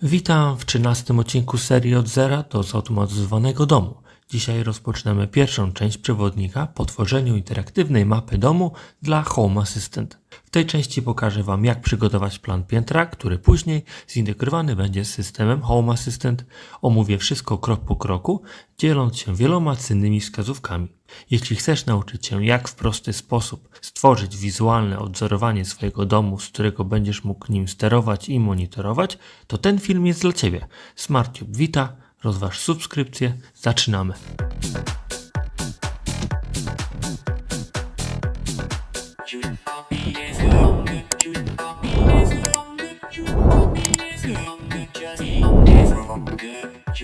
Witam w 13 odcinku serii Od zera do zautomatyzowanego domu. Dzisiaj rozpoczynamy pierwszą część przewodnika po tworzeniu interaktywnej mapy domu dla Home Assistant. W tej części pokażę Wam, jak przygotować plan piętra, który później zintegrowany będzie z systemem Home Assistant. Omówię wszystko krok po kroku, dzieląc się wieloma cennymi wskazówkami. Jeśli chcesz nauczyć się, jak w prosty sposób stworzyć wizualne odwzorowanie swojego domu, z którego będziesz mógł nim sterować i monitorować, to ten film jest dla Ciebie. SmartTube wita, rozważ subskrypcję, zaczynamy.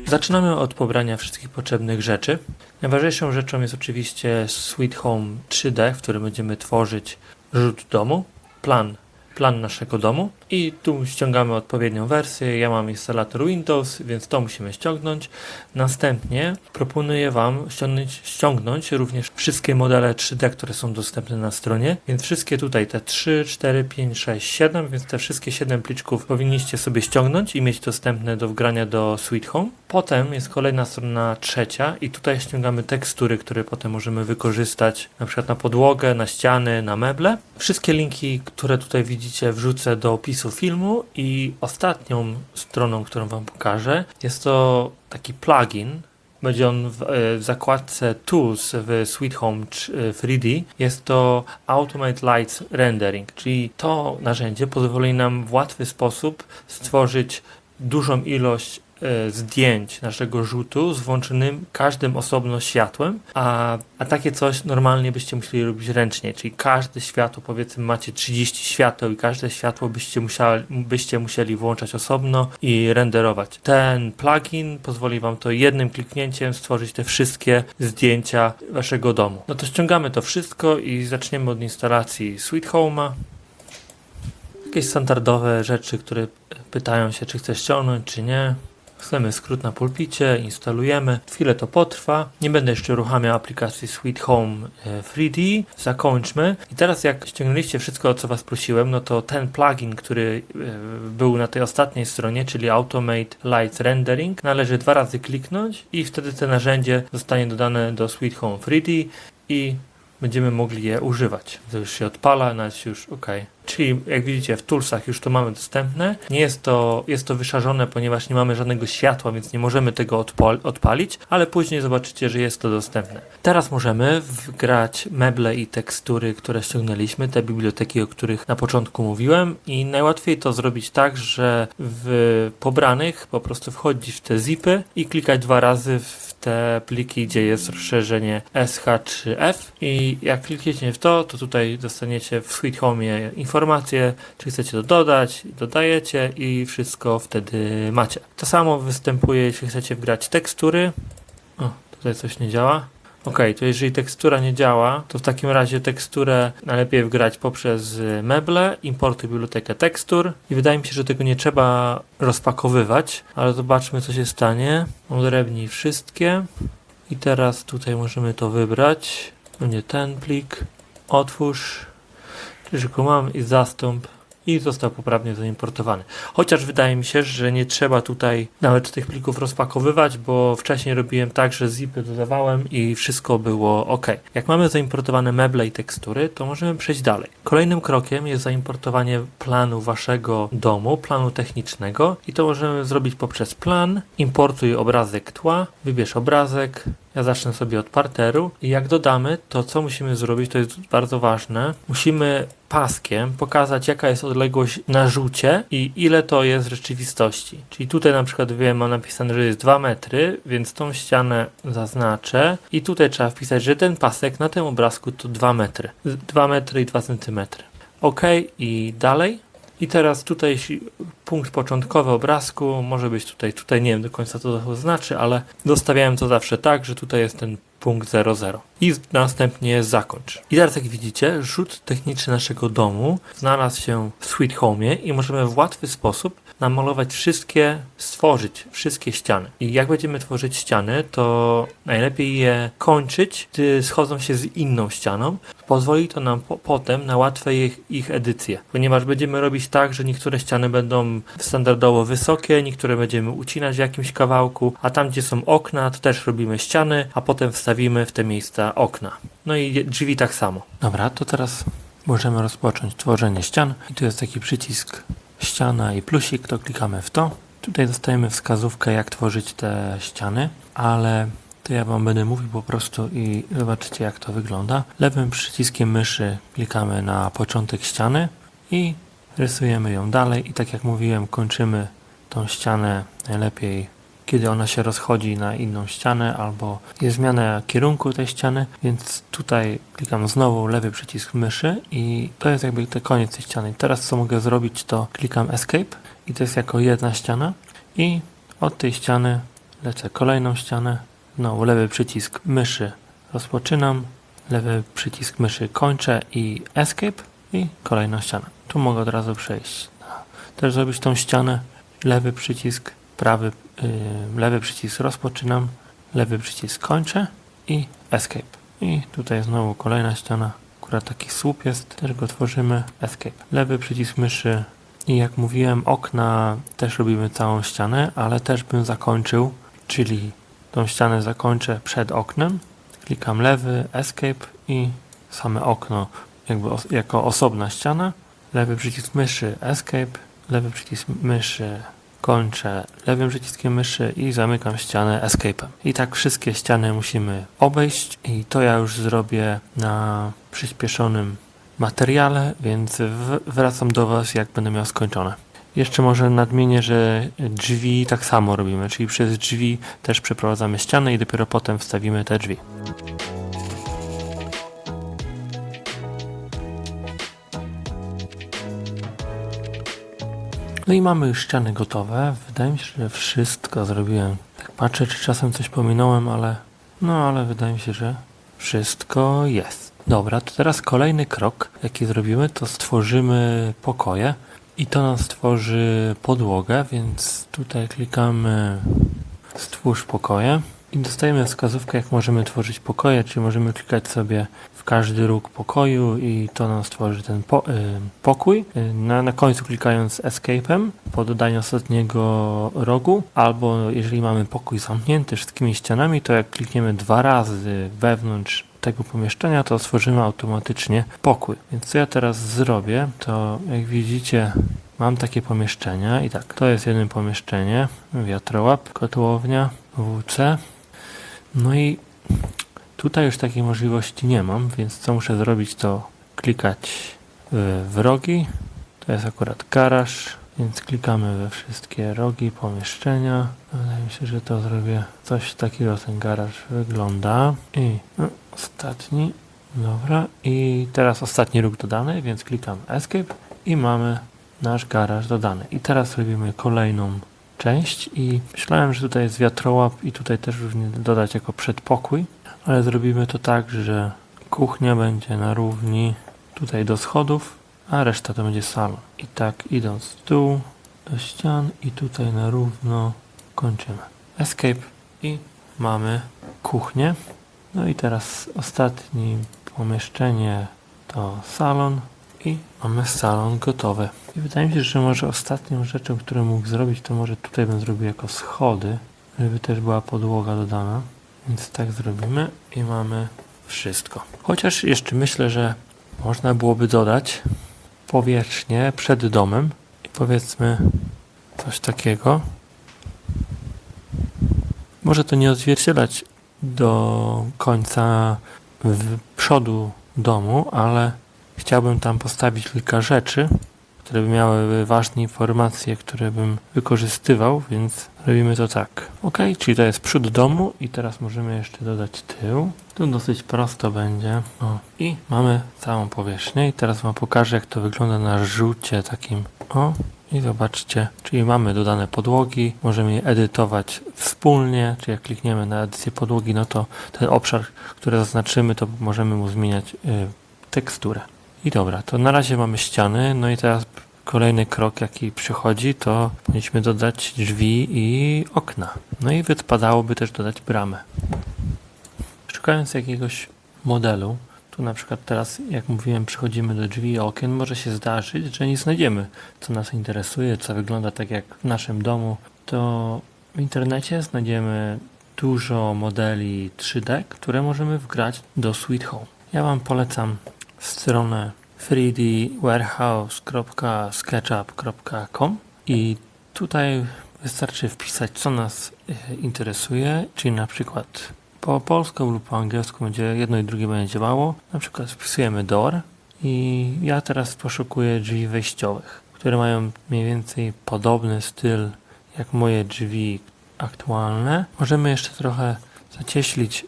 Zaczynamy od pobrania wszystkich potrzebnych rzeczy. Najważniejszą rzeczą jest oczywiście Sweet Home 3D, w którym będziemy tworzyć rzut domu, plan naszego domu i tu ściągamy odpowiednią wersję. Ja mam instalator Windows, więc to musimy ściągnąć. Następnie proponuję Wam ściągnąć również wszystkie modele 3D, które są dostępne na stronie, więc wszystkie tutaj te 3, 4, 5, 6, 7, więc te wszystkie 7 pliczków powinniście sobie ściągnąć i mieć dostępne do wgrania do Sweet Home. Potem jest kolejna strona trzecia i tutaj ściągamy tekstury, które potem możemy wykorzystać na przykład na podłogę, na ściany, na meble. Wszystkie linki, które tutaj widzicie, wrzucę do opisu filmu i ostatnią stroną, którą Wam pokażę, jest to taki plugin. Będzie on w zakładce Tools w Sweet Home 3D. Jest to Automate Lights Rendering, czyli to narzędzie pozwoli nam w łatwy sposób stworzyć dużą ilość zdjęć naszego rzutu z włączonym każdym osobno światłem, a takie coś normalnie byście musieli robić ręcznie, czyli każde światło, powiedzmy macie 30 świateł i każde światło byście musieli włączać osobno i renderować. Ten plugin pozwoli Wam to jednym kliknięciem stworzyć te wszystkie zdjęcia Waszego domu. No to ściągamy to wszystko i zaczniemy od instalacji Sweet Home'a. Jakieś standardowe rzeczy, które pytają się, czy chcesz ściągnąć, czy nie. Chcemy skrót na pulpicie, instalujemy. Chwilę to potrwa. Nie będę jeszcze uruchamiał aplikacji Sweet Home 3D. Zakończmy. I teraz jak ściągnęliście wszystko, o co Was prosiłem, no to ten plugin, który był na tej ostatniej stronie, czyli Automate Lights Rendering, należy 2 razy kliknąć i wtedy to narzędzie zostanie dodane do Sweet Home 3D i będziemy mogli je używać. To już się odpala, nawet już OK. Czyli jak widzicie w Toolsach już to mamy dostępne. Nie jest to wyszarzone, ponieważ nie mamy żadnego światła, więc nie możemy tego odpalić, ale później zobaczycie, że jest to dostępne. Teraz możemy wgrać meble i tekstury, które ściągnęliśmy, te biblioteki, o których na początku mówiłem i najłatwiej to zrobić tak, że w pobranych po prostu wchodzić w te zipy i klikać 2 razy w te pliki, gdzie jest rozszerzenie SH czy F i jak klikniecie w to tutaj dostaniecie w Sweet Home informacje, czy chcecie to dodać, dodajecie i wszystko wtedy macie. To samo występuje, jeśli chcecie wgrać tekstury. O, tutaj coś nie działa. OK, to jeżeli tekstura nie działa, to w takim razie teksturę najlepiej wgrać poprzez meble, importuj bibliotekę tekstur i wydaje mi się, że tego nie trzeba rozpakowywać, ale zobaczmy, co się stanie. Odrębnij wszystkie i teraz tutaj możemy to wybrać. Będzie ten plik, otwórz, czyli go mam i zastąp i został poprawnie zaimportowany. Chociaż wydaje mi się, że nie trzeba tutaj nawet tych plików rozpakowywać, bo wcześniej robiłem tak, że zipy dodawałem i wszystko było OK. Jak mamy zaimportowane meble i tekstury, to możemy przejść dalej. Kolejnym krokiem jest zaimportowanie planu Waszego domu, planu technicznego i to możemy zrobić poprzez plan, importuj obrazek tła, wybierz obrazek. Ja zacznę sobie od parteru i jak dodamy, to co musimy zrobić, to jest bardzo ważne. Musimy paskiem pokazać, jaka jest odległość na rzucie i ile to jest w rzeczywistości. Czyli tutaj na przykład wiem, mam napisane, że jest 2 metry, więc tą ścianę zaznaczę i tutaj trzeba wpisać, że ten pasek na tym obrazku to 2 metry. 2 metry i 2 centymetry. OK i dalej. I teraz tutaj punkt początkowy obrazku może być tutaj nie wiem do końca co to znaczy, ale dostawiałem to zawsze tak, że tutaj jest ten punkt 00 i następnie zakończ. I teraz jak widzicie, rzut techniczny naszego domu znalazł się w Sweet Home i możemy w łatwy sposób stworzyć wszystkie ściany. I jak będziemy tworzyć ściany, to najlepiej je kończyć, gdy schodzą się z inną ścianą. Pozwoli to nam potem na łatwe ich edycję, ponieważ będziemy robić tak, że niektóre ściany będą standardowo wysokie, niektóre będziemy ucinać w jakimś kawałku, a tam gdzie są okna, to też robimy ściany, a potem wstawimy w te miejsca okna. No i drzwi tak samo. Dobra, to teraz możemy rozpocząć tworzenie ścian i tu jest taki przycisk ściana i plusik, to klikamy w to. Tutaj dostajemy wskazówkę, jak tworzyć te ściany, ale to ja Wam będę mówił po prostu i zobaczycie, jak to wygląda. Lewym przyciskiem myszy klikamy na początek ściany i rysujemy ją dalej i tak jak mówiłem, kończymy tą ścianę najlepiej, kiedy ona się rozchodzi na inną ścianę albo jest zmiana kierunku tej ściany, więc tutaj klikam znowu lewy przycisk myszy i to jest jakby ten koniec tej ściany. Teraz co mogę zrobić, to klikam Escape i to jest jako jedna ściana i od tej ściany lecę kolejną ścianę, znowu lewy przycisk myszy rozpoczynam, lewy przycisk myszy kończę i Escape i kolejna ściana. Tu mogę od razu przejść. Też zrobić tą ścianę, lewy przycisk, lewy przycisk rozpoczynam, lewy przycisk kończę i Escape. I tutaj znowu kolejna ściana, akurat taki słup jest, też go tworzymy, Escape. Lewy przycisk myszy i jak mówiłem, okna też robimy całą ścianę, ale też bym zakończył, czyli tą ścianę zakończę przed oknem, klikam lewy, Escape i same okno jakby jako osobna ściana, lewy przycisk myszy, Escape, lewy przycisk myszy kończę lewym przyciskiem myszy i zamykam ścianę Escape'em. I tak wszystkie ściany musimy obejść i to ja już zrobię na przyspieszonym materiale, więc wracam do Was, jak będę miał skończone. Jeszcze może nadmienię, że drzwi tak samo robimy, czyli przez drzwi też przeprowadzamy ścianę i dopiero potem wstawimy te drzwi. No i mamy już ściany gotowe. Wydaje mi się, że wszystko zrobiłem. Tak patrzę, czy czasem coś pominąłem, ale wydaje mi się, że wszystko jest. Dobra, to teraz kolejny krok, jaki zrobimy, to stworzymy pokoje i to nam stworzy podłogę, więc tutaj klikamy stwórz pokoje i dostajemy wskazówkę, jak możemy tworzyć pokoje, czyli możemy klikać sobie w każdy róg pokoju i to nam stworzy ten pokój. Na końcu klikając Escape'em po dodaniu ostatniego rogu, albo jeżeli mamy pokój zamknięty wszystkimi ścianami, to jak klikniemy 2 razy wewnątrz tego pomieszczenia, to stworzymy automatycznie pokój. Więc co ja teraz zrobię, to jak widzicie, mam takie pomieszczenia i tak, to jest jedno pomieszczenie, wiatrołap, kotłownia, WC. No i tutaj już takiej możliwości nie mam, więc co muszę zrobić, to klikać w rogi. To jest akurat garaż, więc klikamy we wszystkie rogi pomieszczenia. Wydaje mi się, że to zrobię coś takiego, ten garaż wygląda. I ostatni, dobra. I teraz ostatni róg dodany, więc klikam Escape i mamy nasz garaż dodany. I teraz robimy kolejną część i myślałem, że tutaj jest wiatrołap i tutaj też różnie dodać jako przedpokój, ale zrobimy to tak, że kuchnia będzie na równi tutaj do schodów, a reszta to będzie salon. I tak idąc w dół do ścian i tutaj na równo kończymy. Escape i mamy kuchnię. No i teraz ostatnie pomieszczenie to salon i mamy salon gotowy. I wydaje mi się, że może ostatnią rzeczą, którą mógł zrobić, to może tutaj bym zrobił jako schody, żeby też była podłoga dodana. Więc tak zrobimy i mamy wszystko. Chociaż jeszcze myślę, że można byłoby dodać powierzchnię przed domem i powiedzmy coś takiego. Może to nie odzwierciedlać do końca w przodu domu, ale chciałbym tam postawić kilka rzeczy, które by miały ważne informacje, które bym wykorzystywał, więc robimy to tak. Ok, czyli to jest przód domu i teraz możemy jeszcze dodać tył. Tu dosyć prosto będzie. O, i mamy całą powierzchnię i teraz Wam pokażę, jak to wygląda na rzucie takim. O, i zobaczcie, czyli mamy dodane podłogi, możemy je edytować wspólnie, czyli jak klikniemy na edycję podłogi, no to ten obszar, który zaznaczymy, to możemy mu zmieniać teksturę. I dobra, to na razie mamy ściany, no i teraz kolejny krok, jaki przychodzi, to powinniśmy dodać drzwi i okna. No i wypadałoby też dodać bramę. Szukając jakiegoś modelu, tu na przykład teraz, jak mówiłem, przechodzimy do drzwi i okien, może się zdarzyć, że nie znajdziemy, co nas interesuje, co wygląda tak jak w naszym domu, to w internecie znajdziemy dużo modeli 3D, które możemy wgrać do Sweet Home. Ja Wam polecam stronę 3dwarehouse.sketchup.com i tutaj wystarczy wpisać, co nas interesuje, czyli na przykład po polsku lub po angielsku będzie jedno i drugie będzie działało. Na przykład wpisujemy door i ja teraz poszukuję drzwi wejściowych, które mają mniej więcej podobny styl jak moje drzwi aktualne. Możemy jeszcze trochę zacieślić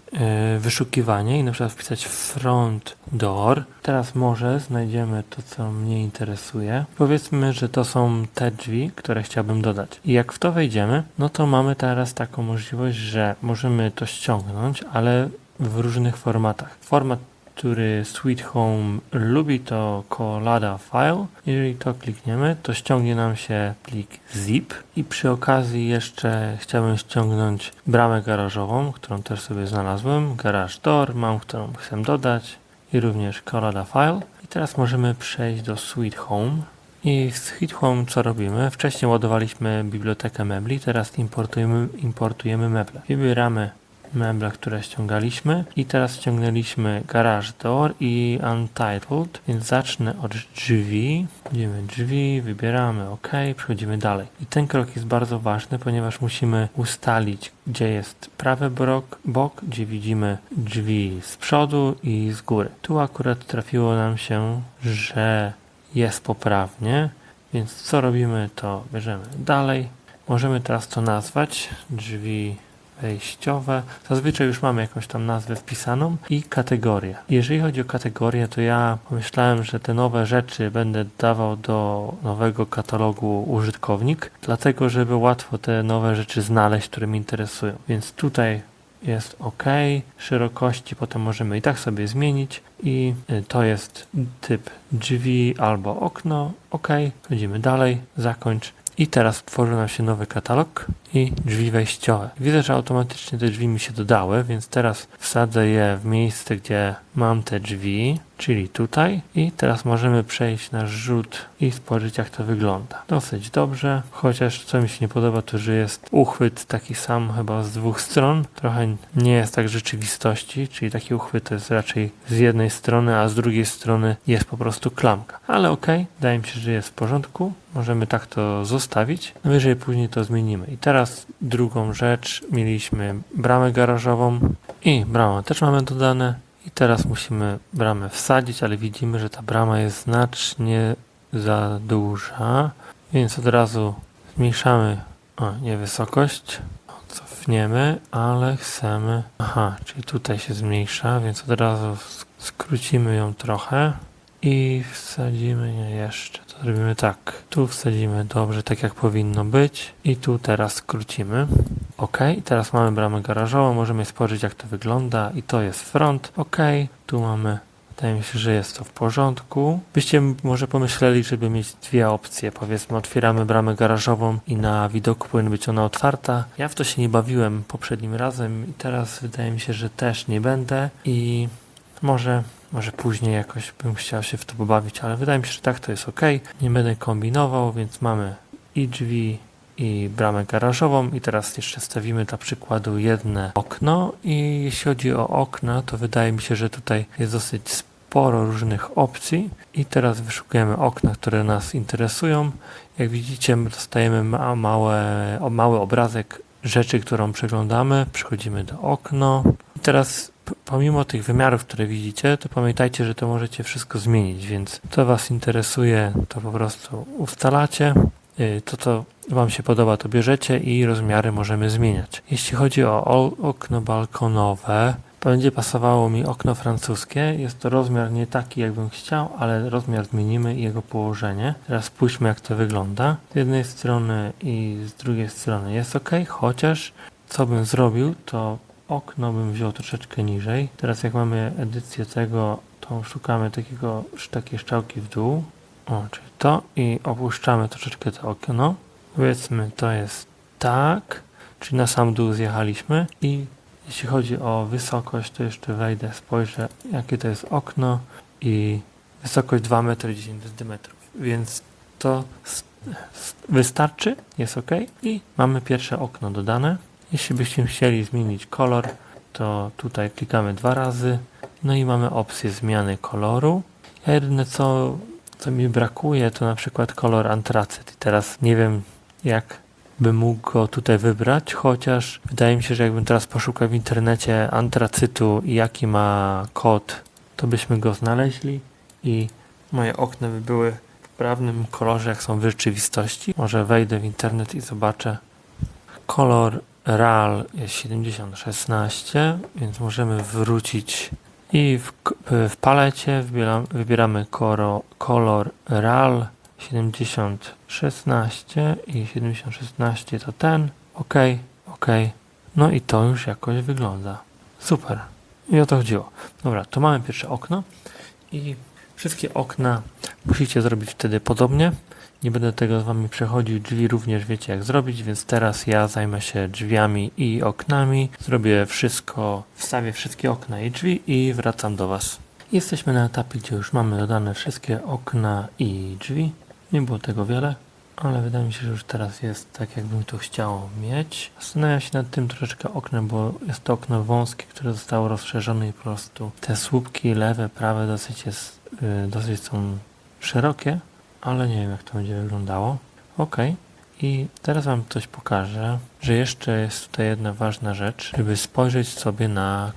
wyszukiwanie i na przykład wpisać front door. Teraz może znajdziemy to, co mnie interesuje. Powiedzmy, że to są te drzwi, które chciałbym dodać. I jak w to wejdziemy, no to mamy teraz taką możliwość, że możemy to ściągnąć, ale w różnych formatach. Format, który Sweet Home lubi, to Collada File. Jeżeli to klikniemy, to ściągnie nam się plik zip i przy okazji jeszcze chciałbym ściągnąć bramę garażową, którą też sobie znalazłem, garage door, mam, którą chcę dodać i również Collada File. I teraz możemy przejść do Sweet Home. I w Sweet Home co robimy? Wcześniej ładowaliśmy bibliotekę mebli, teraz importujemy meble. Wybieramy meble, które ściągaliśmy i teraz ściągnęliśmy Garage Door i Untitled, więc zacznę od drzwi. Wchodzimy drzwi, wybieramy OK, przechodzimy dalej. I ten krok jest bardzo ważny, ponieważ musimy ustalić, gdzie jest prawy bok, gdzie widzimy drzwi z przodu i z góry. Tu akurat trafiło nam się, że jest poprawnie, więc co robimy, to bierzemy dalej. Możemy teraz to nazwać drzwi wejściowe. Zazwyczaj już mamy jakąś tam nazwę wpisaną i kategorię. Jeżeli chodzi o kategorię, to ja pomyślałem, że te nowe rzeczy będę dawał do nowego katalogu użytkownik, dlatego żeby łatwo te nowe rzeczy znaleźć, które mnie interesują. Więc tutaj jest OK, szerokości potem możemy i tak sobie zmienić i to jest typ drzwi albo okno, OK, chodzimy dalej, zakończ. I teraz tworzy nam się nowy katalog i drzwi wejściowe. Widzę, że automatycznie te drzwi mi się dodały, więc teraz wsadzę je w miejsce, gdzie mam te drzwi, czyli tutaj. I teraz możemy przejść na rzut i spojrzeć, jak to wygląda. Dosyć dobrze, chociaż co mi się nie podoba, to że jest uchwyt taki sam chyba z dwóch stron. Trochę nie jest tak w rzeczywistości, czyli taki uchwyt to jest raczej z jednej strony, a z drugiej strony jest po prostu klamka. Ale okej, wydaje mi się, że jest w porządku. Możemy tak to zostawić, no jeżeli później to zmienimy. I teraz drugą rzecz, mieliśmy bramę garażową i bramę też mamy dodane. I teraz musimy bramę wsadzić, ale widzimy, że ta brama jest znacznie za duża, więc od razu zmniejszamy wysokość, cofniemy, ale chcemy, czyli tutaj się zmniejsza, więc od razu skrócimy ją trochę i wsadzimy jeszcze. To zrobimy tak, tu wsadzimy dobrze, tak jak powinno być i tu teraz skrócimy. OK, teraz mamy bramę garażową, możemy spojrzeć, jak to wygląda i to jest front. OK, tu mamy, wydaje mi się, że jest to w porządku. Byście może pomyśleli, żeby mieć dwie opcje, powiedzmy otwieramy bramę garażową i na widoku powinna być ona otwarta. Ja w to się nie bawiłem poprzednim razem i teraz wydaje mi się, że też nie będę i może później jakoś bym chciał się w to pobawić, ale wydaje mi się, że tak to jest OK. Nie będę kombinował, więc mamy i drzwi, i bramę garażową i teraz jeszcze stawimy dla przykładu jedno okno i jeśli chodzi o okna, to wydaje mi się, że tutaj jest dosyć sporo różnych opcji i teraz wyszukujemy okna, które nas interesują. Jak widzicie, dostajemy mały obrazek rzeczy, którą przeglądamy, przechodzimy do okna i teraz pomimo tych wymiarów, które widzicie, to pamiętajcie, że to możecie wszystko zmienić, więc co Was interesuje, to po prostu ustalacie. To, co Wam się podoba, to bierzecie i rozmiary możemy zmieniać. Jeśli chodzi o okno balkonowe, to będzie pasowało mi okno francuskie. Jest to rozmiar nie taki, jakbym chciał, ale rozmiar zmienimy i jego położenie. Teraz spójrzmy, jak to wygląda. Z jednej strony i z drugiej strony jest OK, chociaż co bym zrobił, to okno bym wziął troszeczkę niżej. Teraz jak mamy edycję tego, to szukamy takiej szczałki w dół. O, czyli to i opuszczamy troszeczkę to okno. Powiedzmy, to jest tak, czyli na sam dół zjechaliśmy i jeśli chodzi o wysokość, to jeszcze wejdę, spojrzę, jakie to jest okno i wysokość 2,10 m, więc to wystarczy, jest ok i mamy pierwsze okno dodane. Jeśli byśmy chcieli zmienić kolor, to tutaj klikamy 2 razy, no i mamy opcję zmiany koloru. Ja jedyne co mi brakuje, to na przykład kolor antracyt i teraz nie wiem, jak bym mógł go tutaj wybrać, chociaż wydaje mi się, że jakbym teraz poszukał w internecie antracytu i jaki ma kod, to byśmy go znaleźli i moje okna by były w poprawnym kolorze, jak są w rzeczywistości. Może wejdę w internet i zobaczę. Kolor RAL jest 7016, więc możemy wrócić i w palecie wybieramy kolor RAL 7016 i 7016 to ten. OK. No i to już jakoś wygląda. Super. I o to chodziło. Dobra, to mamy pierwsze okno i wszystkie okna musicie zrobić wtedy podobnie. Nie będę tego z wami przechodził, drzwi również wiecie jak zrobić, więc teraz ja zajmę się drzwiami i oknami. Zrobię wszystko, wstawię wszystkie okna i drzwi i wracam do was. Jesteśmy na etapie, gdzie już mamy dodane wszystkie okna i drzwi. Nie było tego wiele, ale wydaje mi się, że już teraz jest tak, jakbym to chciał mieć. Zastanawiam się nad tym troszeczkę oknem, bo jest to okno wąskie, które zostało rozszerzone i po prostu te słupki lewe, prawe dosyć są szerokie, ale nie wiem jak to będzie wyglądało. Ok. I teraz wam coś pokażę, że jeszcze jest tutaj jedna ważna rzecz, żeby spojrzeć sobie na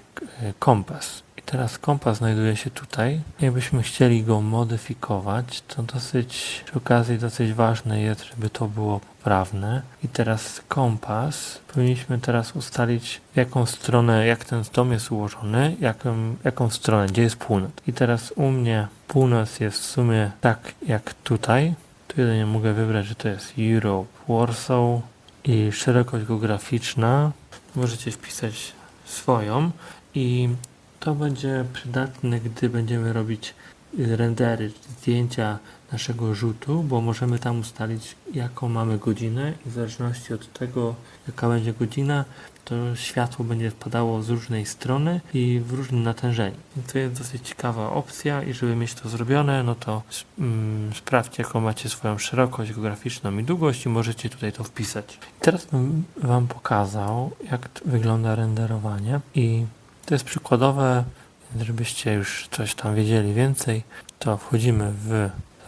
kompas. I teraz kompas znajduje się tutaj. Jakbyśmy chcieli go modyfikować, to przy okazji dosyć ważne jest, żeby to było poprawne. I teraz kompas powinniśmy teraz ustalić, w jaką stronę, jak ten dom jest ułożony, jaką stronę, gdzie jest północ. I teraz u mnie północ jest w sumie tak jak tutaj. Tu jedynie mogę wybrać, że to jest Europe, Warsaw i szerokość geograficzna. Możecie wpisać swoją i to będzie przydatne, gdy będziemy robić rendery, zdjęcia naszego rzutu, bo możemy tam ustalić, jaką mamy godzinę i w zależności od tego, jaka będzie godzina, to światło będzie wpadało z różnej strony i w różnym natężeniu. I to jest dosyć ciekawa opcja i żeby mieć to zrobione, no to sprawdźcie, jaką macie swoją szerokość geograficzną i długość i możecie tutaj to wpisać. I teraz bym wam pokazał, jak wygląda renderowanie i to jest przykładowe, żebyście już coś tam wiedzieli więcej, to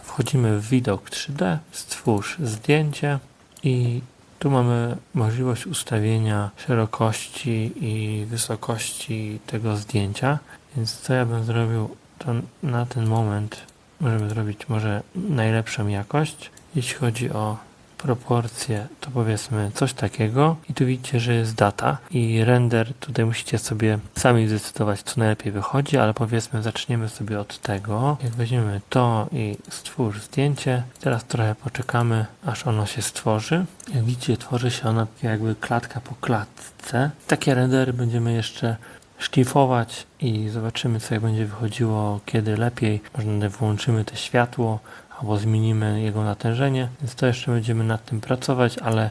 wchodzimy w widok 3D, stwórz zdjęcie i tu mamy możliwość ustawienia szerokości i wysokości tego zdjęcia, więc co ja bym zrobił, to na ten moment możemy zrobić może najlepszą jakość. Jeśli chodzi o proporcje, to powiedzmy coś takiego i tu widzicie, że jest data i render, tutaj musicie sobie sami zdecydować, co najlepiej wychodzi, ale powiedzmy zaczniemy sobie od tego, jak weźmiemy to i stwórz zdjęcie, teraz trochę poczekamy, aż ono się stworzy. Jak widzicie, tworzy się ona jakby klatka po klatce. Takie rendery będziemy jeszcze szlifować i zobaczymy, co jak będzie wychodziło, kiedy lepiej. Może włączymy te światło albo zmienimy jego natężenie, więc to jeszcze będziemy nad tym pracować, ale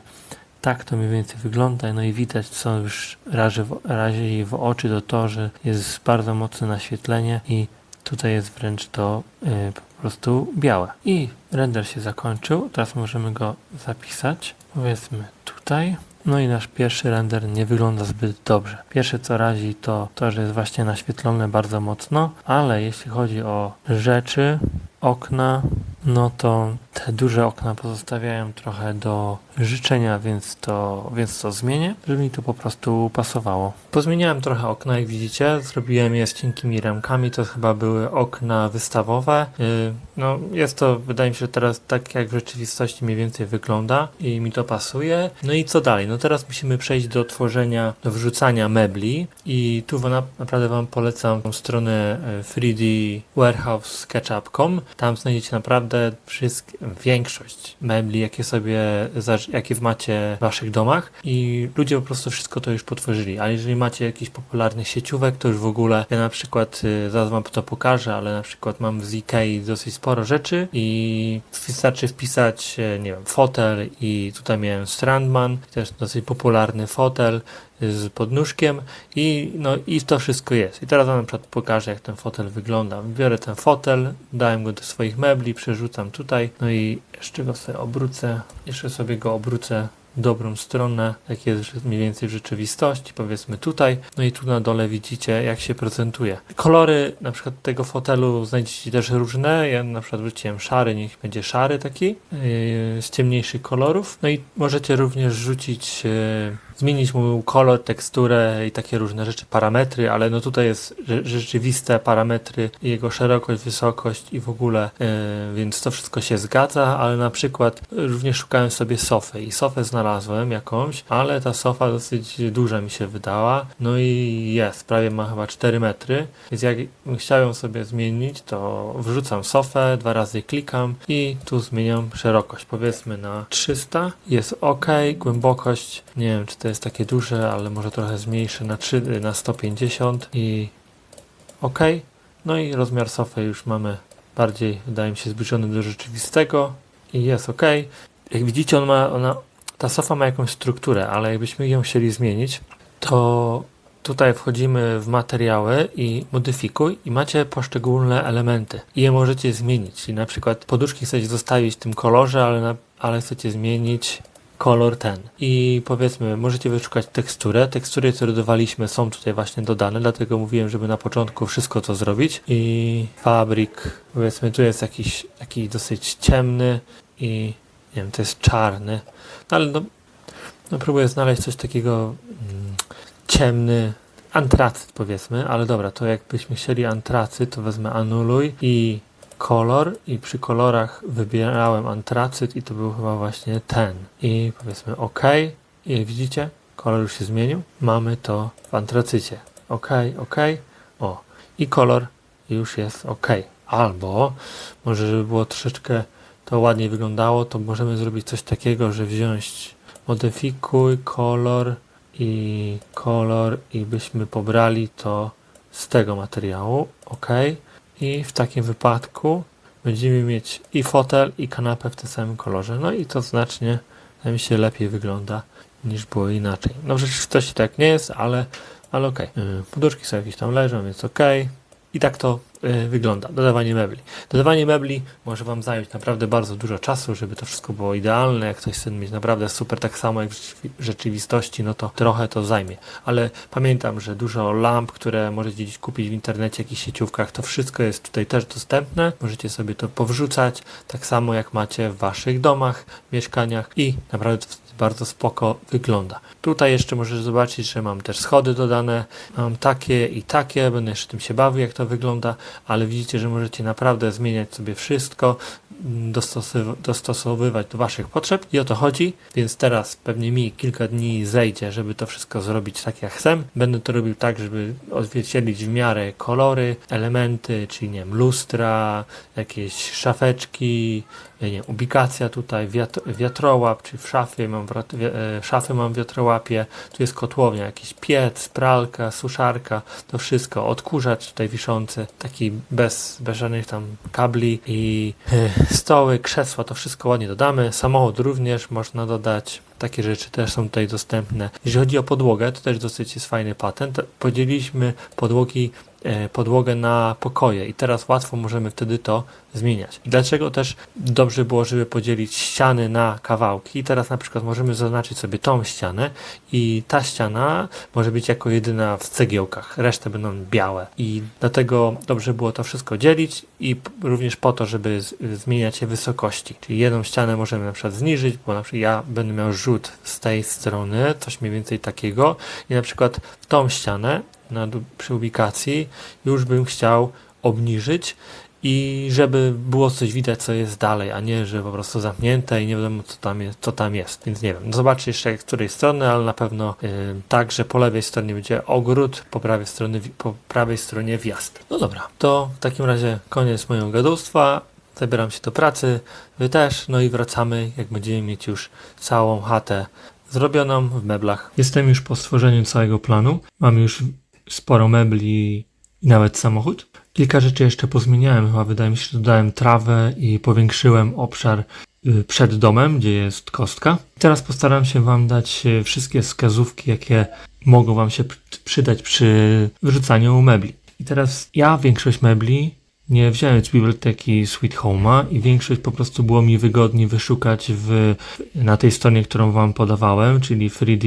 tak to mniej więcej wygląda, no i widać, co już razi w oczy, to, że jest bardzo mocne naświetlenie i tutaj jest wręcz to po prostu białe. I render się zakończył, teraz możemy go zapisać, powiedzmy tutaj. No i nasz pierwszy render nie wygląda zbyt dobrze. Pierwsze co razi to, że jest właśnie naświetlone bardzo mocno, ale jeśli chodzi o rzeczy, okna, no to te duże okna pozostawiają trochę do życzenia, więc to zmienię, żeby mi to po prostu pasowało. Pozmieniałem trochę okna, jak widzicie, zrobiłem je z cienkimi ramkami, to chyba były okna wystawowe. No jest to, wydaje mi się, teraz tak jak w rzeczywistości mniej więcej wygląda i mi to pasuje. No i co dalej? No teraz musimy przejść do wrzucania mebli i tu naprawdę wam polecam stronę 3D Warehouse Sketchup.com. Tam znajdziecie naprawdę większość mebli, jakie macie w waszych domach i ludzie po prostu wszystko to już potworzyli, ale jeżeli macie jakiś popularny sieciówek, to już w ogóle, ja na przykład, zaraz wam to pokażę, ale na przykład mam z Ikei dosyć sporo rzeczy i wystarczy wpisać, nie wiem, fotel i tutaj miałem Strandman, też dosyć popularny fotel z podnóżkiem i to wszystko jest. I teraz wam na przykład pokażę, jak ten fotel wygląda. Biorę ten fotel, dałem go do swoich mebli, przerzucam tutaj, no i jeszcze sobie go obrócę w dobrą stronę, jak jest mniej więcej w rzeczywistości, powiedzmy tutaj. No i tu na dole widzicie, jak się prezentuje. Kolory na przykład tego fotelu znajdziecie też różne. Ja na przykład wrzuciłem szary, niech będzie szary taki, z ciemniejszych kolorów. No i możecie również zmienić mu kolor, teksturę i takie różne rzeczy, parametry, ale no tutaj jest rzeczywiste parametry, jego szerokość, wysokość i w ogóle, więc to wszystko się zgadza, ale na przykład również szukałem sobie sofy i sofę znalazłem jakąś, ale ta sofa dosyć duża mi się wydała, no i prawie ma chyba 4 metry, więc jak chciałem ją sobie zmienić, to wrzucam sofę, 2 razy klikam i tu zmieniam szerokość, powiedzmy na 300, jest ok, głębokość, nie wiem, czy to jest takie duże, ale może trochę zmniejszę na 150 i ok. No i rozmiar sofy już mamy bardziej, wydaje mi się, zbliżony do rzeczywistego i jest ok. Jak widzicie, ta sofa ma jakąś strukturę, ale jakbyśmy ją chcieli zmienić, to tutaj wchodzimy w materiały i modyfikuj i macie poszczególne elementy i je możecie zmienić. I na przykład poduszki chcecie zostawić w tym kolorze, ale chcecie zmienić kolor ten. I powiedzmy, możecie wyszukać teksturę. Tekstury, które dodawaliśmy, są tutaj właśnie dodane, dlatego mówiłem, żeby na początku wszystko to zrobić. I fabryk, powiedzmy, tu jest jakiś taki dosyć ciemny i nie wiem, to jest czarny. No, ale próbuję znaleźć coś takiego ciemny, antracyt powiedzmy, ale dobra, to jakbyśmy chcieli antracyt, to wezmę anuluj i kolor i przy kolorach wybierałem antracyt i to był chyba właśnie ten. I powiedzmy OK. I jak widzicie, kolor już się zmienił. Mamy to w antracycie. OK. O. I kolor już jest OK. Albo może, żeby było troszeczkę to ładniej wyglądało, to możemy zrobić coś takiego, że wziąć modyfikuj kolor i byśmy pobrali to z tego materiału. OK. I w takim wypadku będziemy mieć i fotel, i kanapę w tym samym kolorze. No i to znacznie, wydaje mi się, lepiej wygląda niż było inaczej. No w rzeczywistości tak nie jest, ale okej. Poduszki sobie jakieś tam leżą, więc okej. I tak to wygląda. Dodawanie mebli może wam zająć naprawdę bardzo dużo czasu, żeby to wszystko było idealne. Jak ktoś chce mieć naprawdę super tak samo jak w rzeczywistości, no to trochę to zajmie. Ale pamiętam, że dużo lamp, które możecie gdzieś kupić w internecie, jakichś sieciówkach, to wszystko jest tutaj też dostępne. Możecie sobie to powrzucać, tak samo jak macie w waszych domach, mieszkaniach i naprawdę to bardzo spoko wygląda. Tutaj jeszcze możesz zobaczyć, że mam też schody dodane. Mam takie i takie, będę jeszcze tym się bawił, jak to wygląda, ale widzicie, że możecie naprawdę zmieniać sobie wszystko, dostosowywać do waszych potrzeb i o to chodzi, więc teraz pewnie mi kilka dni zejdzie, żeby to wszystko zrobić tak jak chcę. Będę to robił tak, żeby odzwierciedlić w miarę kolory, elementy, czyli nie wiem, lustra, jakieś szafeczki, nie wiem, ubikacja tutaj, wiatrołap, czy w szafy mam wiatrołapie, tu jest kotłownia, jakiś piec, pralka, suszarka, to wszystko, odkurzacz tutaj wiszący, taki bez żadnych tam kabli i stoły, krzesła, to wszystko ładnie dodamy. Samochód również można dodać. Takie rzeczy też są tutaj dostępne. Jeżeli chodzi o podłogę, to też dosyć jest fajny patent. Podzieliliśmy podłogę na pokoje i teraz łatwo możemy wtedy to zmieniać. I dlaczego też dobrze było, żeby podzielić ściany na kawałki. I teraz na przykład możemy zaznaczyć sobie tą ścianę i ta ściana może być jako jedyna w cegiełkach. Resztę będą białe. I dlatego dobrze było to wszystko dzielić i również po to, żeby zmieniać je wysokości. Czyli jedną ścianę możemy na przykład zniżyć, bo na przykład ja będę miał rzut z tej strony, coś mniej więcej takiego i na przykład tą ścianę przy ubikacji już bym chciał obniżyć i żeby było coś widać, co jest dalej, a nie, że po prostu zamknięte i nie wiadomo, co tam jest. Więc nie wiem, no zobaczcie jeszcze z której strony, ale na pewno tak, że po lewej stronie będzie ogród, po prawej stronie wjazd. No dobra, to w takim razie koniec mojego gadulstwa. zabieram się do pracy, wy też, no i wracamy, jak będziemy mieć już całą chatę zrobioną w meblach. Jestem już po stworzeniu całego planu, mam już sporo mebli i nawet samochód. Kilka rzeczy jeszcze pozmieniałem, chyba wydaje mi się, że dodałem trawę i powiększyłem obszar przed domem, gdzie jest kostka. Teraz postaram się Wam dać wszystkie wskazówki, jakie mogą Wam się przydać przy wyrzucaniu mebli. I teraz ja większość mebli nie wziąłem z biblioteki Sweet Home'a i większość po prostu było mi wygodniej wyszukać na tej stronie, którą Wam podawałem, czyli 3D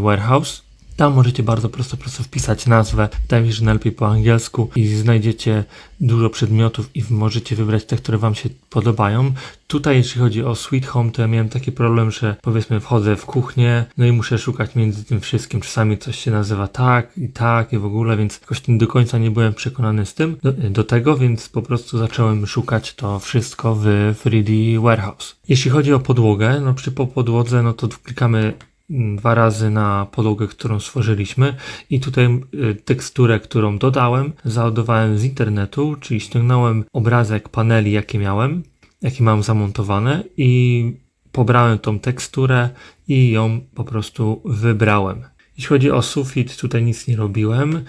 Warehouse. Tam możecie bardzo prosto wpisać nazwę, wydaje mi się, że najlepiej po angielsku i znajdziecie dużo przedmiotów i możecie wybrać te, które Wam się podobają. Tutaj jeśli chodzi o Sweet Home, to ja miałem taki problem, że powiedzmy wchodzę w kuchnię, no i muszę szukać między tym wszystkim. Czasami coś się nazywa tak i w ogóle, więc jakoś do końca nie byłem przekonany z tym, do tego, więc po prostu zacząłem szukać to wszystko w 3D Warehouse. Jeśli chodzi o podłogę, no po podłodze, no to klikamy 2 razy na podłogę, którą stworzyliśmy i tutaj teksturę, którą dodałem, załadowałem z internetu, czyli ściągnąłem obrazek paneli, jakie mam zamontowane i pobrałem tą teksturę i ją po prostu wybrałem. Jeśli chodzi o sufit, tutaj nic nie robiłem.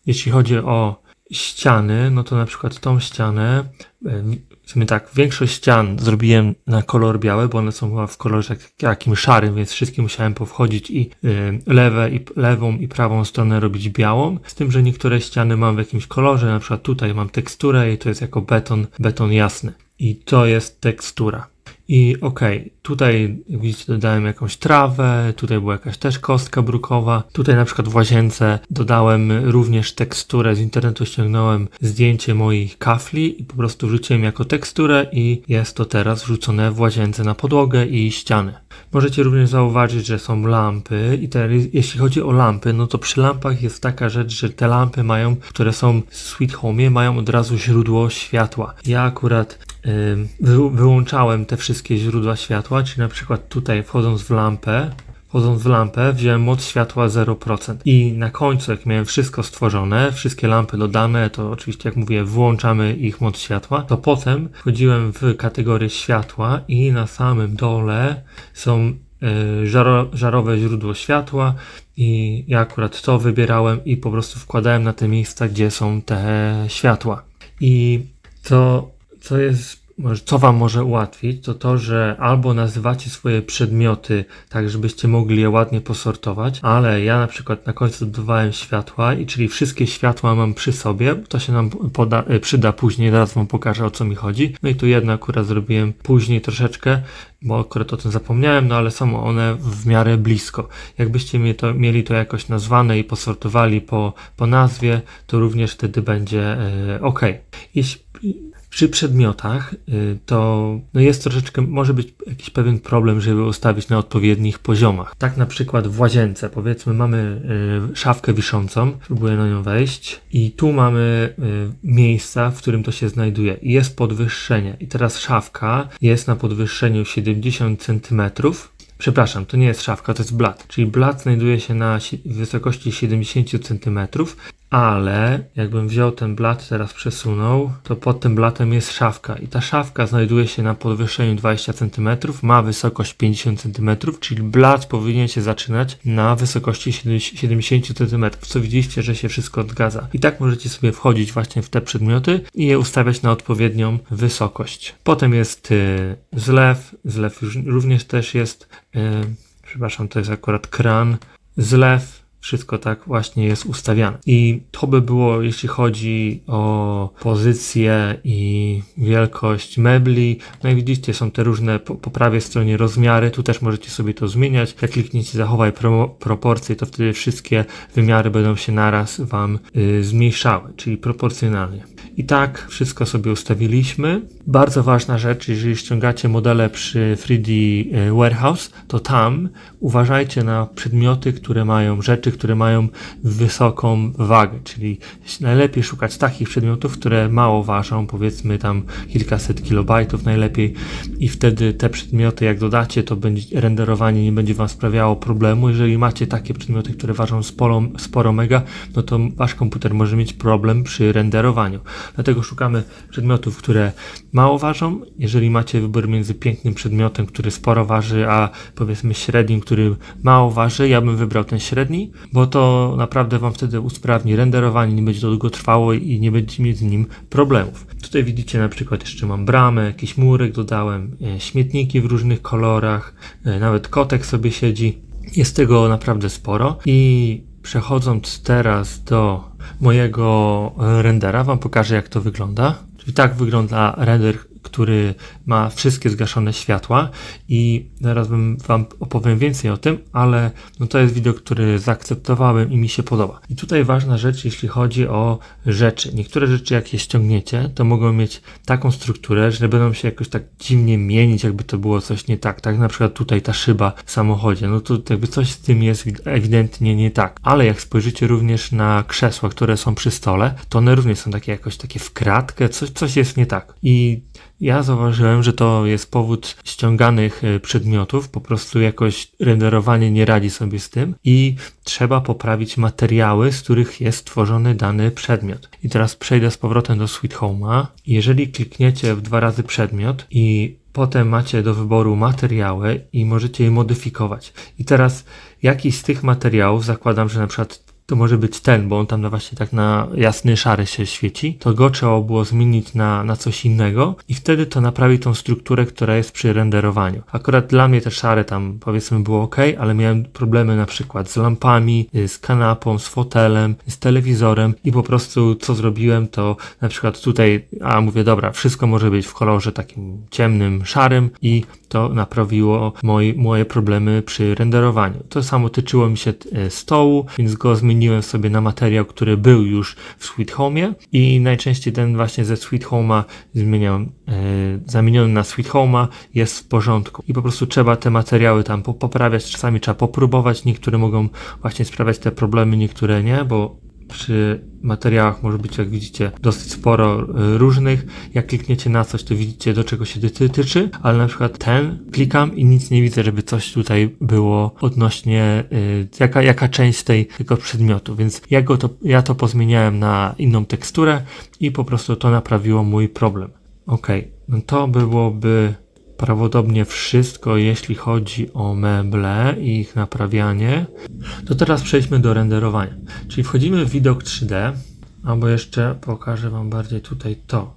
Jeśli chodzi o ściany, no to na przykład tą ścianę, w sumie tak, większość ścian zrobiłem na kolor biały, bo one są chyba w kolorze jakimś szarym, więc wszystkie musiałem powchodzić i lewą i prawą stronę robić białą, z tym, że niektóre ściany mam w jakimś kolorze, na przykład tutaj mam teksturę i to jest jako beton jasny i to jest tekstura. I tutaj jak widzicie dodałem jakąś trawę, tutaj była jakaś też kostka brukowa, tutaj na przykład w łazience dodałem również teksturę, z internetu ściągnąłem zdjęcie moich kafli i po prostu wrzuciłem jako teksturę i jest to teraz wrzucone w łazience na podłogę i ściany. Możecie również zauważyć, że są lampy i jeśli chodzi o lampy, no to przy lampach jest taka rzecz, że te lampy które są w Sweet Home'ie, mają od razu źródło światła. Ja akurat wyłączałem te wszystkie źródła światła, czyli na przykład tutaj wchodząc w lampę wziąłem moc światła 0% i na końcu, jak miałem wszystko stworzone, wszystkie lampy dodane, to oczywiście jak mówię, włączamy ich moc światła, to potem wchodziłem w kategorię światła i na samym dole są żarowe źródło światła i ja akurat to wybierałem i po prostu wkładałem na te miejsca, gdzie są te światła. I co Wam może ułatwić, to, że albo nazywacie swoje przedmioty tak, żebyście mogli je ładnie posortować, ale ja na przykład na końcu dodawałem światła czyli wszystkie światła mam przy sobie, to się nam przyda później, zaraz Wam pokażę, o co mi chodzi. No i tu jedno akurat zrobiłem później troszeczkę, bo akurat o tym zapomniałem, no ale są one w miarę blisko. Jakbyście mieli to jakoś nazwane i posortowali po nazwie, to również wtedy będzie ok. Przy przedmiotach to jest troszeczkę, może być jakiś pewien problem, żeby ustawić na odpowiednich poziomach. Tak na przykład w łazience, powiedzmy mamy szafkę wiszącą, próbuję na nią wejść i tu mamy miejsca, w którym to się znajduje i jest podwyższenie i teraz szafka jest na podwyższeniu 70 cm. Przepraszam, to nie jest szafka, to jest blat, czyli blat znajduje się na wysokości 70 cm, ale jakbym wziął ten blat, teraz przesunął, to pod tym blatem jest szafka i ta szafka znajduje się na podwyższeniu 20 cm, ma wysokość 50 cm, czyli blat powinien się zaczynać na wysokości 70 cm, co widzieliście, że się wszystko zgadza. I tak możecie sobie wchodzić właśnie w te przedmioty i je ustawiać na odpowiednią wysokość. Potem jest zlew również też jest, przepraszam, to jest akurat kran, zlew, wszystko tak właśnie jest ustawiane. I to by było, jeśli chodzi o pozycję i wielkość mebli. No i widzicie, są te różne po prawej stronie rozmiary. Tu też możecie sobie to zmieniać. Jak klikniecie zachowaj proporcje, to wtedy wszystkie wymiary będą się naraz Wam zmniejszały, czyli proporcjonalnie. I tak wszystko sobie ustawiliśmy. Bardzo ważna rzecz, jeżeli ściągacie modele przy 3D Warehouse, to tam uważajcie na przedmioty, które mają rzeczy, które mają wysoką wagę, czyli najlepiej szukać takich przedmiotów, które mało ważą, powiedzmy tam kilkaset kilobajtów najlepiej i wtedy te przedmioty jak dodacie, to będzie renderowanie nie będzie wam sprawiało problemu. Jeżeli macie takie przedmioty, które ważą sporo mega, no to wasz komputer może mieć problem przy renderowaniu. Dlatego szukamy przedmiotów, które mało ważą. Jeżeli macie wybór między pięknym przedmiotem, który sporo waży, a powiedzmy średnim, który mało waży, ja bym wybrał ten średni, bo to naprawdę wam wtedy usprawni renderowanie, nie będzie to długo trwało i nie będziecie mieć z nim problemów. Tutaj widzicie na przykład jeszcze mam bramę, jakiś murek dodałem, śmietniki w różnych kolorach, nawet kotek sobie siedzi. Jest tego naprawdę sporo i przechodząc teraz do mojego rendera, wam pokażę jak to wygląda. Czyli tak wygląda render, który ma wszystkie zgaszone światła i zaraz wam opowiem więcej o tym, ale no to jest widok, który zaakceptowałem i mi się podoba. I tutaj ważna rzecz, jeśli chodzi o rzeczy. Niektóre rzeczy jak je ściągniecie, to mogą mieć taką strukturę, że będą się jakoś tak dziwnie mienić, jakby to było coś nie tak. Tak na przykład tutaj ta szyba w samochodzie, no to jakby coś z tym jest ewidentnie nie tak. Ale jak spojrzycie również na krzesła, które są przy stole, to one również są takie jakoś takie w kratkę, coś jest nie tak. I ja zauważyłem, że to jest powód ściąganych przedmiotów, po prostu jakoś renderowanie nie radzi sobie z tym i trzeba poprawić materiały, z których jest tworzony dany przedmiot. I teraz przejdę z powrotem do Sweet Home'a. Jeżeli klikniecie w 2 razy przedmiot i potem macie do wyboru materiały i możecie je modyfikować. I teraz jakiś z tych materiałów, zakładam, że na przykład to może być ten, bo on tam właśnie tak na jasny, szary się świeci, to go trzeba było zmienić na coś innego i wtedy to naprawi tą strukturę, która jest przy renderowaniu. Akurat dla mnie te szare tam powiedzmy było ok, ale miałem problemy na przykład z lampami, z kanapą, z fotelem, z telewizorem i po prostu co zrobiłem to na przykład tutaj, mówię dobra, wszystko może być w kolorze takim ciemnym, szarym i to naprawiło moje problemy przy renderowaniu. To samo tyczyło mi się stołu, więc go zmieniłem sobie na materiał, który był już w Sweet Home'ie i najczęściej ten właśnie ze Sweet Home'a zamieniony na Sweet Home'a jest w porządku. I po prostu trzeba te materiały tam poprawiać, czasami trzeba popróbować, niektóre mogą właśnie sprawiać te problemy, niektóre nie, bo przy materiałach może być, jak widzicie, dosyć sporo różnych. Jak klikniecie na coś, to widzicie, do czego się tyczy, ale na przykład ten klikam i nic nie widzę, żeby coś tutaj było odnośnie jaka część tego przedmiotu, więc ja to pozmieniałem na inną teksturę i po prostu to naprawiło mój problem. No to byłoby prawdopodobnie wszystko, jeśli chodzi o meble i ich naprawianie. To teraz przejdźmy do renderowania. Czyli wchodzimy w widok 3D, albo jeszcze pokażę wam bardziej tutaj to.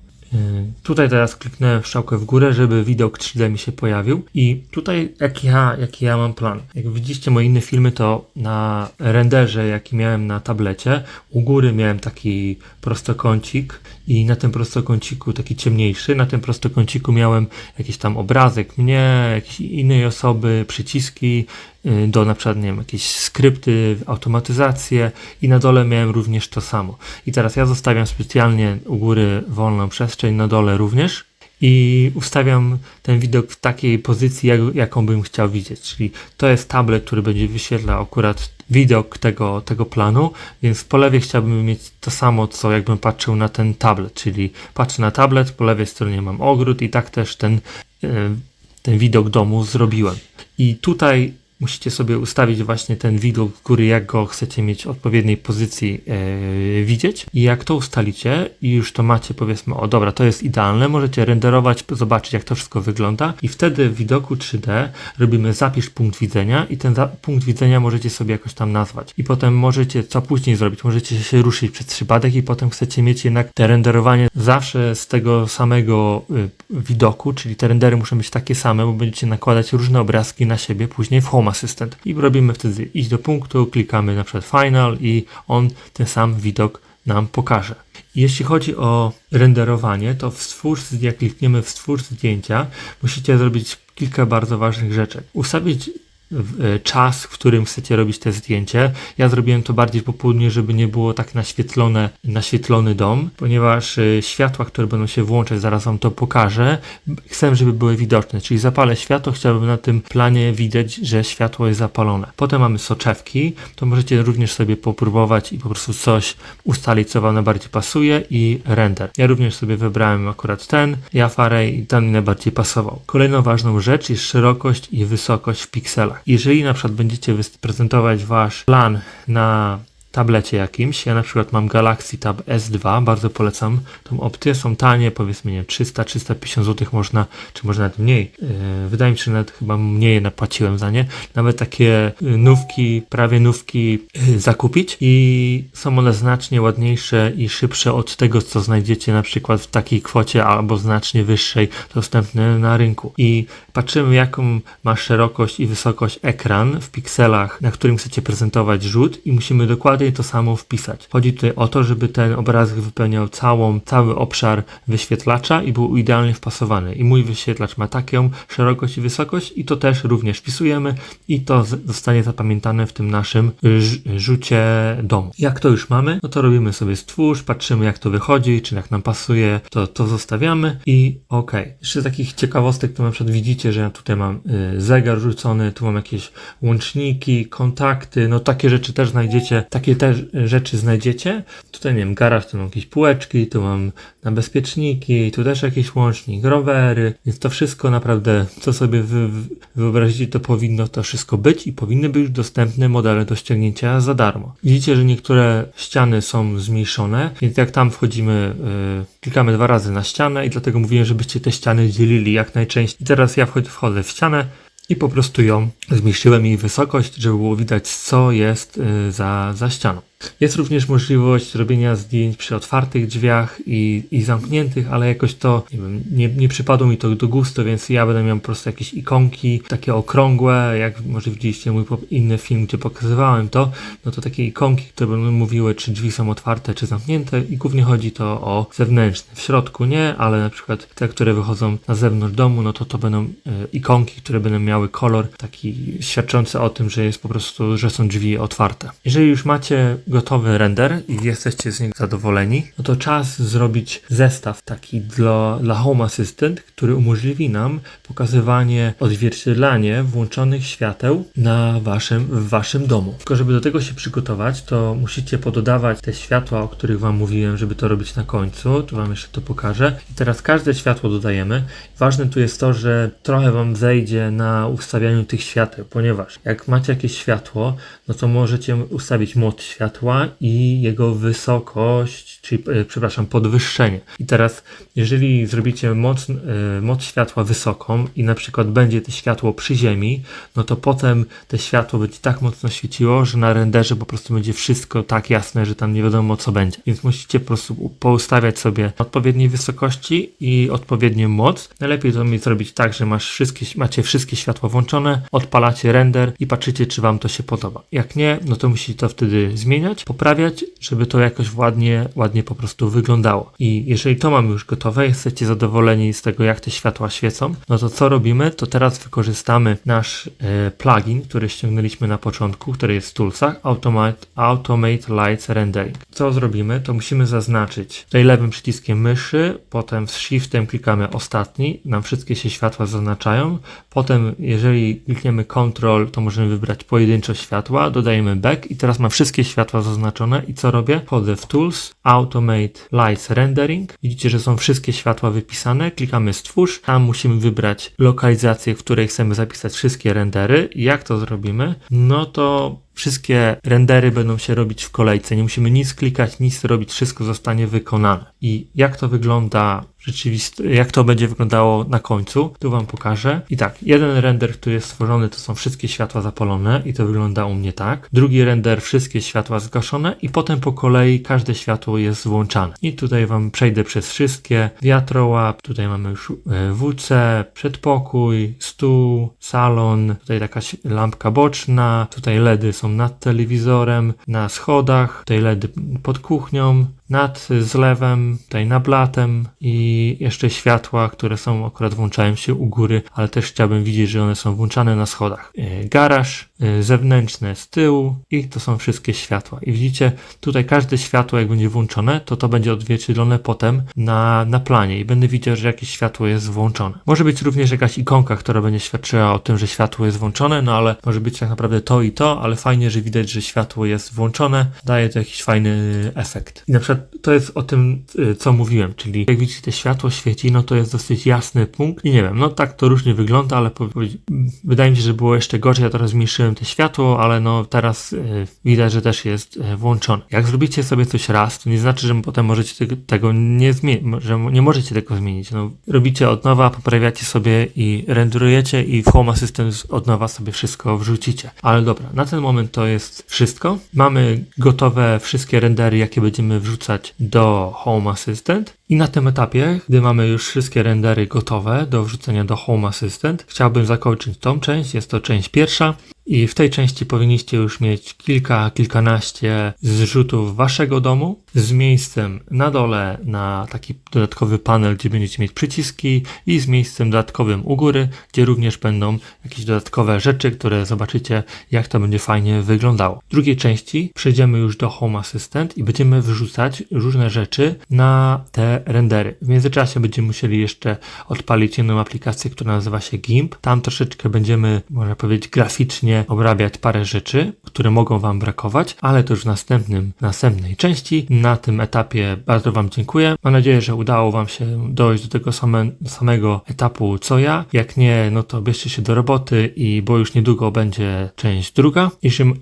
Tutaj teraz kliknąłem w strzałkę w górę, żeby widok 3D mi się pojawił i tutaj jaki ja mam plan. Jak widzicie moje inne filmy, to na renderze jaki miałem na tablecie, u góry miałem taki prostokącik i na tym prostokąciku taki ciemniejszy, na tym prostokąciku miałem jakiś tam obrazek mnie, jakiejś innej osoby, przyciski do na przykład, nie wiem, jakieś skrypty, automatyzację i na dole miałem również to samo. I teraz ja zostawiam specjalnie u góry wolną przestrzeń, na dole również i ustawiam ten widok w takiej pozycji, jaką bym chciał widzieć. Czyli to jest tablet, który będzie wyświetlał akurat widok tego planu, więc po lewej chciałbym mieć to samo, co jakbym patrzył na ten tablet, czyli patrzę na tablet, po lewej stronie mam ogród i tak też ten widok domu zrobiłem. I tutaj musicie sobie ustawić właśnie ten widok z góry, jak go chcecie mieć w odpowiedniej pozycji widzieć. I jak to ustalicie i już to macie, powiedzmy, o dobra, to jest idealne, możecie renderować, zobaczyć jak to wszystko wygląda i wtedy w widoku 3D robimy zapisz punkt widzenia i ten punkt widzenia możecie sobie jakoś tam nazwać. I potem możecie, co później zrobić, możecie się ruszyć przez przypadek i potem chcecie mieć jednak te renderowanie zawsze z tego samego widoku, czyli te rendery muszą być takie same, bo będziecie nakładać różne obrazki na siebie później w Home Assistant. I robimy wtedy iść do punktu, klikamy na przykład Final i on ten sam widok nam pokaże. Jeśli chodzi o renderowanie, to jak klikniemy w stwórz zdjęcia, musicie zrobić kilka bardzo ważnych rzeczy. Ustawić czas, w którym chcecie robić te zdjęcie. Ja zrobiłem to bardziej po południu, żeby nie było tak naświetlony dom, ponieważ światła, które będą się włączać, zaraz wam to pokażę, chcę, żeby były widoczne, czyli zapalę światło, chciałbym na tym planie widać, że światło jest zapalone. Potem mamy soczewki, to możecie również sobie popróbować i po prostu coś ustalić, co wam najbardziej pasuje, i render. Ja również sobie wybrałem akurat ten Jafare i ten mi najbardziej pasował. Kolejną ważną rzecz jest szerokość i wysokość w pikselach. Jeżeli na przykład będziecie prezentować wasz plan na tablecie jakimś, ja na przykład mam Galaxy Tab S2, bardzo polecam tą opcję, są tanie, powiedzmy, nie 300-350 zł można, czy może nawet mniej, wydaje mi się, że nawet chyba mniej napłaciłem za nie, nawet takie prawie nówki zakupić i są one znacznie ładniejsze i szybsze od tego, co znajdziecie na przykład w takiej kwocie albo znacznie wyższej, dostępne na rynku. I patrzymy, jaką ma szerokość i wysokość ekran w pikselach, na którym chcecie prezentować rzut, i musimy dokładnie to samo wpisać. Chodzi tutaj o to, żeby ten obrazek wypełniał cały obszar wyświetlacza i był idealnie wpasowany. I mój wyświetlacz ma taką szerokość i wysokość i to też również wpisujemy i to zostanie zapamiętane w tym naszym rzucie domu. Jak to już mamy, no to robimy sobie stwórz, patrzymy, jak to wychodzi, czy jak nam pasuje, to zostawiamy i ok. Jeszcze z takich ciekawostek, to na przykład widzicie, że ja tutaj mam zegar rzucony, tu mam jakieś łączniki, kontakty, no takie rzeczy też znajdziecie, Tutaj, nie wiem, garaż, tu mam jakieś półeczki, tu mam na bezpieczniki, tu też jakiś łącznik, rowery, więc to wszystko naprawdę, co sobie wyobrazicie, to powinno to wszystko być i powinny być dostępne modele do ściągnięcia za darmo. Widzicie, że niektóre ściany są zmniejszone, więc jak tam wchodzimy, klikamy 2 razy na ścianę i dlatego mówiłem, żebyście te ściany dzielili jak najczęściej. I teraz ja wchodzę w ścianę i po prostu ją zmniejszyłem, jej wysokość, żeby było widać, co jest za ścianą. Jest również możliwość robienia zdjęć przy otwartych drzwiach i zamkniętych, ale jakoś to nie przypadło mi to do gustu, więc ja będę miał po prostu jakieś ikonki, takie okrągłe, jak może widzieliście mój inny film, gdzie pokazywałem to, no to takie ikonki, które będą mówiły, czy drzwi są otwarte, czy zamknięte, i głównie chodzi to o zewnętrzne. W środku nie, ale na przykład te, które wychodzą na zewnątrz domu, no to będą ikonki, które będą miały kolor taki świadczący o tym, że jest po prostu, że są drzwi otwarte. Jeżeli już macie gotowy render i jesteście z niego zadowoleni, no to czas zrobić zestaw taki dla Home Assistant, który nam pokazywanie, odzwierciedlanie włączonych świateł w waszym domu. Tylko żeby do tego się przygotować, to musicie pododawać te światła, o których wam mówiłem, żeby to robić na końcu. Tu wam jeszcze to pokażę. I teraz każde światło dodajemy. Ważne tu jest to, że trochę wam zejdzie na ustawianiu tych świateł, ponieważ jak macie jakieś światło, no to możecie ustawić moc światła i jego wysokość, czyli podwyższenie. I teraz jeżeli zrobicie moc światła wysoką i na przykład będzie to światło przy ziemi, no to potem te światło będzie tak mocno świeciło, że na renderze po prostu będzie wszystko tak jasne, że tam nie wiadomo, co będzie. Więc musicie po prostu poustawiać sobie odpowiedniej wysokości i odpowiednią moc. Najlepiej to zrobić tak, że macie wszystkie światła włączone, odpalacie render i patrzycie, czy wam to się podoba. Jak nie, no to musicie to wtedy zmieniać, poprawiać, żeby to jakoś ładnie po prostu wyglądało. I jeżeli to mamy już gotowe i jesteście zadowoleni z tego, jak te światła świecą, no to co robimy? To teraz wykorzystamy nasz plugin, który ściągnęliśmy na początku, który jest w Toolsach, Automate Lights Rendering. Co zrobimy? To musimy zaznaczyć tutaj lewym przyciskiem myszy, potem z Shiftem klikamy ostatni, nam wszystkie się światła zaznaczają, potem jeżeli klikniemy Ctrl, to możemy wybrać pojedynczo światła, dodajemy back i teraz mam wszystkie światła zaznaczone i co robię? Wchodzę w Tools, Automate Lights Rendering. Widzicie, że są wszystkie światła wypisane. Klikamy stwórz. Tam musimy wybrać lokalizację, w której chcemy zapisać wszystkie rendery. I jak to zrobimy? No to wszystkie rendery będą się robić w kolejce. Nie musimy nic klikać, nic robić. Wszystko zostanie wykonane. I jak to wygląda jak to będzie wyglądało na końcu, tu wam pokażę. I tak, jeden render, który jest stworzony, to są wszystkie światła zapalone i to wygląda u mnie tak. Drugi render, wszystkie światła zgaszone i potem po kolei każde światło jest włączane. I tutaj wam przejdę przez wszystkie. Wiatrołap, tutaj mamy już WC, przedpokój, stół, salon, tutaj taka lampka boczna, tutaj LEDy są nad telewizorem, na schodach, tutaj LEDy pod kuchnią, nad zlewem, tutaj nad blatem i jeszcze światła, które są akurat włączają się u góry, ale też chciałbym widzieć, że one są włączane na schodach. Garaż, zewnętrzne z tyłu i to są wszystkie światła. I widzicie, tutaj każde światło jak będzie włączone, to będzie odzwierciedlone potem na planie i będę widział, że jakieś światło jest włączone. Może być również jakaś ikonka, która będzie świadczyła o tym, że światło jest włączone, no ale może być tak naprawdę to i to, ale fajnie, że widać, że światło jest włączone, daje to jakiś fajny efekt. I na przykład to jest o tym, co mówiłem, czyli jak widzicie, te światło świeci, no to jest dosyć jasny punkt i nie wiem, no tak to różnie wygląda, ale wydaje mi się, że było jeszcze gorzej, ja teraz zmniejszyłem to światło, ale no teraz widać, że też jest włączone. Jak zrobicie sobie coś raz, to nie znaczy, że potem możecie tego nie zmienić, że nie możecie tego zmienić. No, robicie od nowa, poprawiacie sobie i renderujecie i w Home Assistant od nowa sobie wszystko wrzucicie. Ale dobra, na ten moment to jest wszystko. Mamy gotowe wszystkie rendery, jakie będziemy wrzucać do Home Assistant. I na tym etapie, gdy mamy już wszystkie rendery gotowe do wrzucenia do Home Assistant, chciałbym zakończyć tą część, jest to część pierwsza. I w tej części powinniście już mieć kilkanaście zrzutów waszego domu z miejscem na dole na taki dodatkowy panel, gdzie będziecie mieć przyciski i z miejscem dodatkowym u góry, gdzie również będą jakieś dodatkowe rzeczy, które zobaczycie, jak to będzie fajnie wyglądało. W drugiej części przejdziemy już do Home Assistant i będziemy wrzucać różne rzeczy na te rendery. W międzyczasie będziemy musieli jeszcze odpalić jedną aplikację, która nazywa się GIMP. Tam troszeczkę będziemy, można powiedzieć, graficznie obrabiać parę rzeczy, które mogą wam brakować, ale to już w następnej części. Na tym etapie bardzo wam dziękuję. Mam nadzieję, że udało wam się dojść do tego samego etapu co ja. Jak nie, no to bierzcie się do roboty bo już niedługo będzie część druga.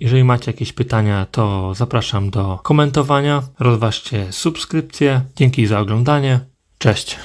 Jeżeli macie jakieś pytania, to zapraszam do komentowania. Rozważcie subskrypcję. Dzięki za oglądanie. Cześć.